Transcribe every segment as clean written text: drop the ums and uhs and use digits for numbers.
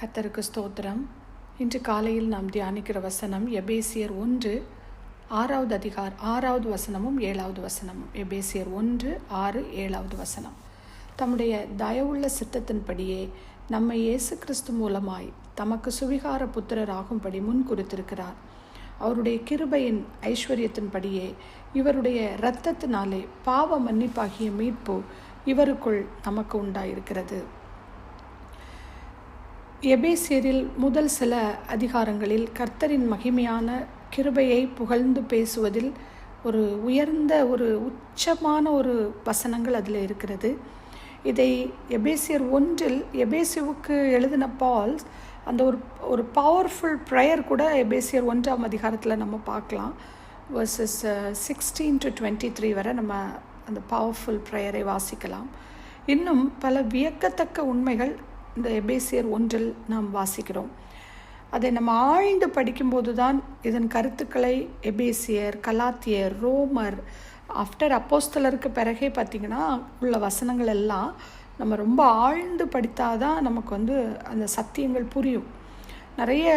கர்த்தருக்கு ஸ்தோத்திரம். இன்று காலையில் நாம் தியானிக்கிற வசனம் எபேசியர் 1 6வது வசனமும் 7வது வசனமும். எபேசியர் 1:6-7வது வசனம். தம்முடைய தயவுள்ள சித்தத்தின்படியே நம்மை இயேசு கிறிஸ்து மூலமாய் தமக்கு சுவிகார புத்திரராகும்படி முன் குறித்திருக்கிறார். அவருடைய கிருபையின் ஐஸ்வர்யத்தின்படியே இவருடைய இரத்தத்தினாலே பாவ மன்னிப்பாகிய மீட்பு இவருக்குள் நமக்கு உண்டாயிருக்கிறது. எபேசியரில் முதல் சில அதிகாரங்களில் கர்த்தரின் மகிமையான கிருபையை புகழ்ந்து பேசுவதில் ஒரு உயர்ந்த உச்சமான வசனங்கள் அதில் இருக்கிறது. இதை எபேசியர் 1 எபேசியுவுக்கு எழுதின பால் அந்த ஒரு பவர்ஃபுல் ப்ரேயர் கூட எபேசியர் 1ஆம் அதிகாரத்தில் நம்ம பார்க்கலாம். வர்சஸ் 16-23 வரை நம்ம அந்த பவர்ஃபுல் ப்ரேயரை வாசிக்கலாம். இன்னும் பல வியக்கத்தக்க உண்மைகள் இந்த எபேசியர் 1 நாம் வாசிக்கிறோம். அதை நம்ம ஆழ்ந்து படிக்கும்போது தான் இதன் கருத்துக்களை எபேசியர், கலாத்தியர், ரோமர், ஆஃப்டர் அப்போஸ்தலருக்கு பிறகே பார்த்திங்கன்னா உள்ள வசனங்கள் எல்லாம் நம்ம ரொம்ப ஆழ்ந்து படித்தாதான் நமக்கு அந்த சத்தியங்கள் புரியும். நிறைய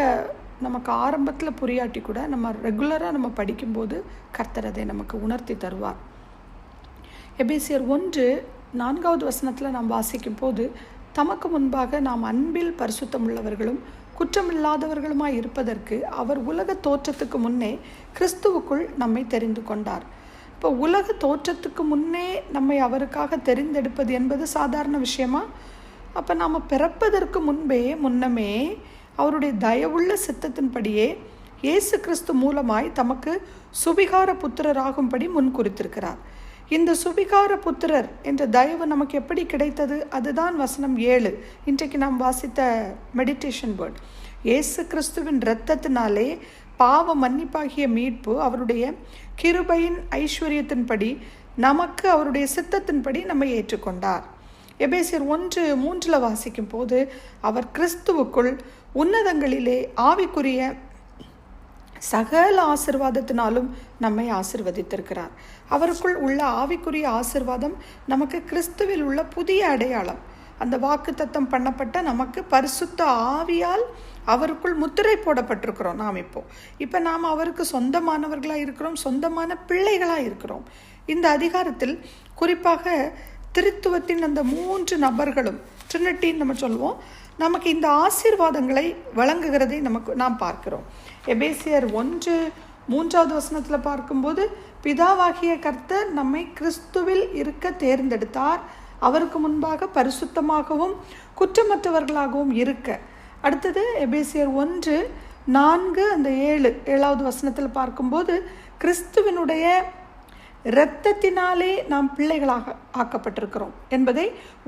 நமக்கு ஆரம்பத்தில் புரியாட்டி கூட நம்ம ரெகுலராக நம்ம படிக்கும்போது கர்த்தர் அதை நமக்கு உணர்த்தி தருவார். எபேசியர் 1:4வது வசனத்தில் நாம் வாசிக்கும் போது, தமக்கு முன்பாக நாம் அன்பில் பரிசுத்தமுள்ளவர்களும் குற்றமில்லாதவர்களுமாய் இருப்பதற்கு அவர் உலக தோற்றத்துக்கு முன்னே கிறிஸ்துவுக்குள் நம்மை தெரிந்து கொண்டார். இப்போ உலக தோற்றத்துக்கு முன்னே நம்மை அவருக்காக தெரிந்தெடுப்பது என்பது சாதாரண விஷயமா? அப்போ நாம் பிறப்பதற்கு முன்னமே அவருடைய தயவுள்ள சித்தத்தின்படியே இயேசு கிறிஸ்து மூலமாய் தமக்கு சுவிகார புத்திரராகும்படி முன் குறித்திருக்கிறார். இந்த சுவிகார புத்திரர் என்ற தயவு நமக்கு எப்படி கிடைத்தது? அதுதான் வசனம் 7, இன்றைக்கு நாம் வாசித்த மெடிடேஷன் வேர்ட். இயேசு கிறிஸ்துவின் இரத்தத்தினாலே பாவ மன்னிப்பாகிய மீட்பு அவருடைய கிருபையின் ஐஸ்வர்யத்தின்படி நமக்கு அவருடைய சித்தத்தின்படி நம்மை ஏற்றுக்கொண்டார். எபேசியர் 1:3 வாசிக்கும் போது, அவர் கிறிஸ்துவுக்குள் உன்னதங்களிலே ஆவிக்குரிய சகல ஆசிர்வாதத்தினாலும் நம்மை ஆசிர்வதித்திருக்கிறார். அவருக்குள் உள்ள ஆவிக்குரிய ஆசிர்வாதம் நமக்கு கிறிஸ்துவில் உள்ள புதிய அடையாளம். அந்த வாக்குத்தத்தம் பண்ணப்பட்ட நமக்கு பரிசுத்த ஆவியால் அவருக்குள் முத்திரை போடப்பட்டிருக்கிறோம். நாம் இப்போ நாம் அவருக்கு சொந்தமானவர்களாக இருக்கிறோம், சொந்தமான பிள்ளைகளாக இருக்கிறோம். இந்த அதிகாரத்தில் குறிப்பாக திருத்துவத்தின் அந்த 3 நபர்களும், ட்ரினிட்டின்னு நம்ம சொல்லுவோம், நமக்கு இந்த ஆசீர்வாதங்களை வழங்குகிறதை நாம் பார்க்கிறோம். எபேசியர் 1:3வது வசனத்தில் பார்க்கும்போது, பிதாவாகிய கர்த்தர் நம்மை கிறிஸ்துவில் இருக்க தேர்ந்தெடுத்தார், அவருக்கு முன்பாக பரிசுத்தமாகவும் குற்றமற்றவர்களாகவும் இருக்க. அடுத்தது எபேசியர் 1:4-7வது வசனத்தில் பார்க்கும்போது, கிறிஸ்துவினுடைய இரத்தத்தினாலே நாம் பிள்ளைகளாக ஆக்கப்பட்டிருக்கிறோம் என்பதை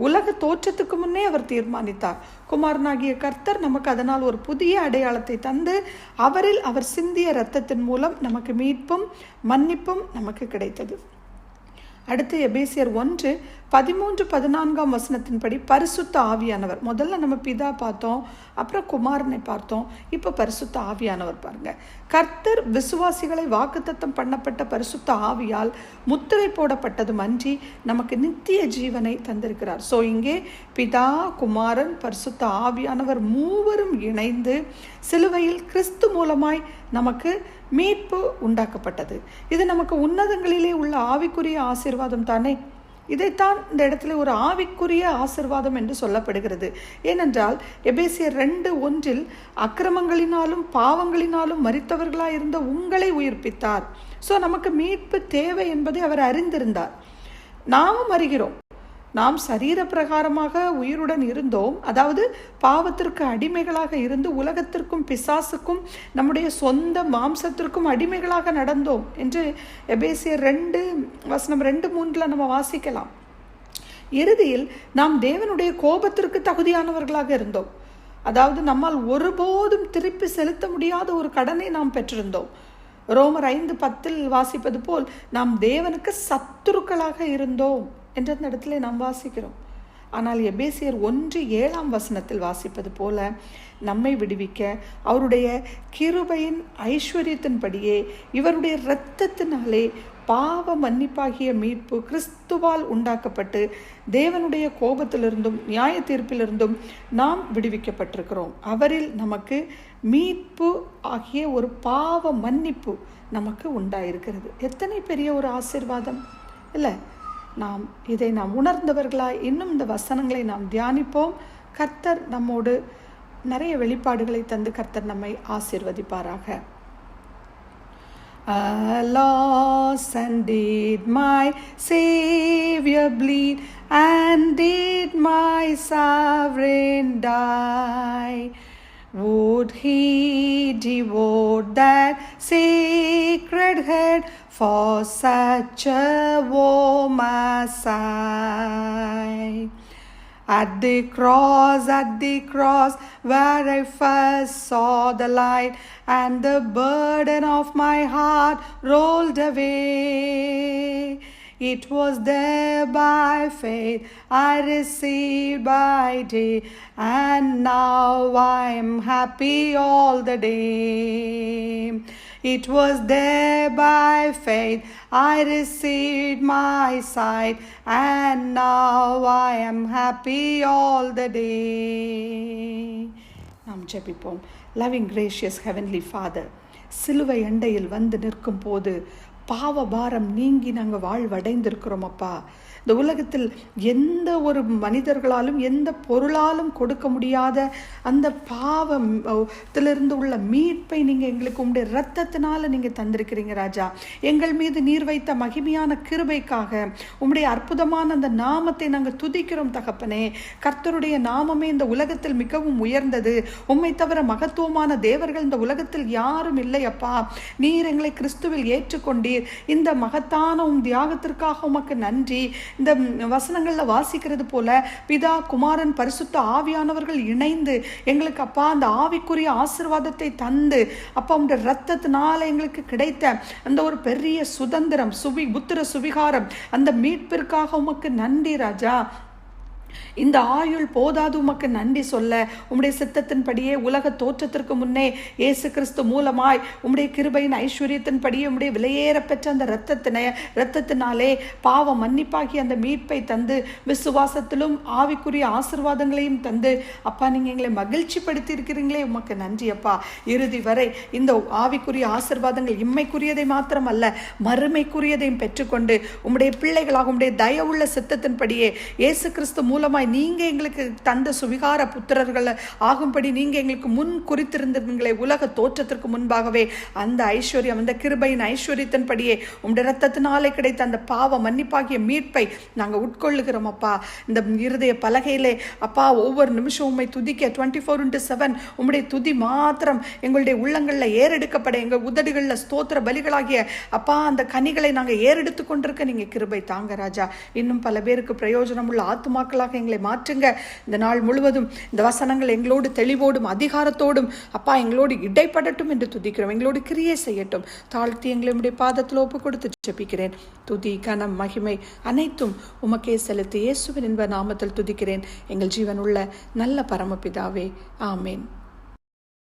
உலக தோற்றத்துக்கு முன்னே அவர் தீர்மானித்தார். குமாரனாகிய கர்த்தர் நமக்கு அதனால் ஒரு புதிய அடையாளத்தை தந்து அவரில் அவர் சிந்திய இரத்தத்தின் மூலம் நமக்கு மீட்பும் மன்னிப்பும் நமக்கு கிடைத்தது. அடுத்து எபேசியர் 1:13-14 வசனத்தின்படி பரிசுத்த ஆவியானவர். முதல்ல நம்ம பிதா பார்த்தோம், அப்புறம் குமாரனை பார்த்தோம், இப்போ பரிசுத்த ஆவியானவர் பாருங்க. கர்த்தர் விசுவாசிகளை வாக்குத்தத்தம் பண்ணப்பட்ட பரிசுத்த ஆவியால் முத்திரை போடப்பட்டதும் அன்றி நமக்கு நித்திய ஜீவனை தந்திருக்கிறார். ஸோ இங்கே பிதா, குமாரன், பரிசுத்த ஆவியானவர் மூவரும் இணைந்து சிலுவையில் கிறிஸ்து மூலமாய் நமக்கு மீட்பு உண்டாக்கப்பட்டது. இது நமக்கு உன்னதங்களிலே உள்ள ஆவிக்குரிய ஆசீர்வாதம் தானே. இதைத்தான் இந்த இடத்துல ஒரு ஆவிக்குரிய ஆசீர்வாதம் என்று சொல்லப்படுகிறது. ஏனென்றால் எபேசியர் 2:1 அக்கிரமங்களினாலும் பாவங்களினாலும் மரித்தவர்களாய் இருந்த உங்களை உயிர்ப்பித்தார். ஸோ நமக்கு மீட்பு தேவை என்பதை அவர் அறிந்திருந்தார். நாமும் அறிகிறோம். நாம் சரீர பிரகாரமாக உயிருடன் இருந்தோம், அதாவது பாவத்திற்கு அடிமைகளாக இருந்து உலகத்திற்கும் பிசாசுக்கும் நம்முடைய சொந்த மாம்சத்திற்கும் அடிமைகளாக நடந்தோம் என்று எபேசியர் 2:2-3 நம்ம வாசிக்கலாம். இறுதியில் நாம் தேவனுடைய கோபத்திற்கு தகுதியானவர்களாக இருந்தோம். அதாவது நம்மால் ஒருபோதும் திருப்பி செலுத்த முடியாத ஒரு கடனை நாம் பெற்றிருந்தோம். ரோமர் 5:10 வாசிப்பது போல் நாம் தேவனுக்கு சத்துருக்களாக இருந்தோம் என்ற அந்த இடத்துல நாம் வாசிக்கிறோம். ஆனால் எபேசியர் 1:7 வசனத்தில் வாசிப்பது போல நம்மை விடுவிக்க அவருடைய கிருபையின் ஐஸ்வர்யத்தின்படியே இவருடைய இரத்தத்தினாலே பாவ மன்னிப்பாகிய மீட்பு கிறிஸ்துவால் உண்டாக்கப்பட்டு தேவனுடைய கோபத்திலிருந்தும் நியாய தீர்ப்பிலிருந்தும் நாம் விடுவிக்கப்பட்டிருக்கிறோம். அவரில் நமக்கு மீட்பு ஆகிய ஒரு பாவ மன்னிப்பு நமக்கு உண்டாயிருக்கிறது. எத்தனை பெரிய ஒரு ஆசீர்வாதம் இல்லை? இதை நாம் உணர்ந்தவர்களாய் இன்னும் இந்த வசனங்களை நாம் தியானிப்போம். கர்த்தர் நம்மோடு நிறைய வெளிப்பாடுகளை தந்து கர்த்தர் நம்மை ஆசீர்வதிப்பாராக. Alas, and did my Savior bleed, and did my sovereign die? Would he devote that sacred head for such a worm as I? At the cross, where I first saw the light, and the burden of my heart rolled away. It was there by faith I received by day, and now I am happy all the day. It was there by faith I received my sight, and now I am happy all the day. நாம் ஜெபிப்போம். Loving gracious heavenly father, சிலுவை அண்டையில் வந்து நிற்கும் போது பாவ பாரம் நீங்கி நாங்கள் வாழ்வடைந்திருக்கிறோம் அப்பா. இந்த உலகத்தில் எந்த ஒரு மனிதர்களாலும் எந்த பொருளாலும் கொடுக்க முடியாத அந்த பாவத்திலிருந்து உள்ள மீட்பை நீங்கள் எங்களுக்கு உங்களுடைய இரத்தத்தினால நீங்கள் தந்திருக்கிறீங்க ராஜா. எங்கள் மீது நீர் வைத்த மகிமையான கிருபைக்காக உம்முடைய அற்புதமான அந்த நாமத்தை நாங்கள் துதிக்கிறோம் தகப்பனே. கர்த்தருடைய நாமமே இந்த உலகத்தில் மிகவும் உயர்ந்தது. உம்மை தவிர மகத்துவமான தேவர்கள் இந்த உலகத்தில் யாரும் இல்லை அப்பா. நீர் எங்களை கிறிஸ்துவில் ஏற்றுக்கொண்டீர். இந்த மகத்தான உம் தியாகத்திற்காக உமக்கு நன்றி. இந்த வசனங்களில் வாசிக்கிறது போல பிதா, குமாரன், பரிசுத்த ஆவியானவர்கள் இணைந்து எங்களுக்கு அப்பா அந்த ஆவிக்குரிய ஆசீர்வாதத்தை தந்து அப்பா உங்களுடைய இரத்தத்தினால எங்களுக்கு கிடைத்த அந்த ஒரு பெரிய சுதந்திரம், புத்திர சுவிகாரம், அந்த மீட்பிற்காக உமக்கு நன்றி ராஜா. இந்த ஆயுள் போதாது உமக்கு நன்றி சொல்ல உம்முடைய சித்தத்தின்படியே உலக தோற்றத்திற்கு முன்னே இயேசு கிறிஸ்து மூலமாய் உம்முடைய கிருபையின் ஐஸ்வர்யத்தின்படியே உம்முடைய விலையேற பெற்ற அந்த இரத்தத்தினாலே பாவ மன்னிப்பாகி அந்த மீட்பை தந்து விசுவாசத்திலும் ஆவிக்குரிய ஆசீர்வாதங்களையும் தந்து அப்பா நீங்கள் எங்களை மகிழ்ச்சி படுத்தி இருக்கிறீங்களே உமக்கு நன்றி அப்பா. இறுதி வரை இந்த ஆவிக்குரிய ஆசீர்வாதங்கள் இம்மைக்குரியதை மாத்திரம் அல்ல மறுமைக்குரியதையும் பெற்றுக்கொண்டு உம்முடைய பிள்ளைகளாக உம்முடைய தயவுள்ள சித்தத்தின்படியே இயேசு கிறிஸ்து மூலமாய் நீங்க எங்களுக்கு தந்த சுவிகார புத்திரர்கள் ஆகும்படி நீங்க எங்களுக்கு முன் குறித்திருந்தீங்களே உலக தோற்றத்திற்கு முன்பாகவே அந்த ஐஸ்வர்யம், அந்த கிருபையின் ஐஸ்வர்யத்தின்படியே உம்முடைய இரத்தத்தினாலே கிடைத்த அந்த பாவ மன்னிப்பாகிய மீட்பை நாங்கள் உட்கொள்ளுகிறோம் அப்பா. இந்த இருதய பலகையிலே அப்பா ஒவ்வொரு நிமிஷம் உம்மை துதிக்க 24/7 உம்முடைய துதி மாத்திரம் எங்களுடைய உள்ளங்களில் ஏறெடுக்கப்பட எங்கள் உதடுகளில் ஸ்தோத்திர பலிகளாகிய அப்பா அந்த கனிகளை நாங்கள் ஏறெடுத்து கொண்டிருக்க நீங்கள் கிருபை தாங்க ராஜா. இன்னும் பல பேருக்கு பிரயோஜனம் உள்ள ஆத்துமாக்களாக எங்களை மாற்றுங்க. இந்த நாள் முழுவதும் இந்த வசனங்கள் எங்களோடு தெளிவோடும் அதிகாரத்தோடும் அப்பா எங்களோடு இடைப்படட்டும் என்று துதிக்கிறோம். எங்களோடு கிரியை செய்யட்டும். தாழ்த்தி எங்களுடைய பாதத்தில் ஒப்பு கொடுத்து ஜெபிக்கிறேன். துதி, கனம், மகிமை அனைத்தும் உமக்கே செலுத்தி இயேசுவின் இன்ப நாமத்தில் துதிக்கிறேன் எங்கள் ஜீவன் உள்ள நல்ல பரமபிதாவே. ஆமேன்.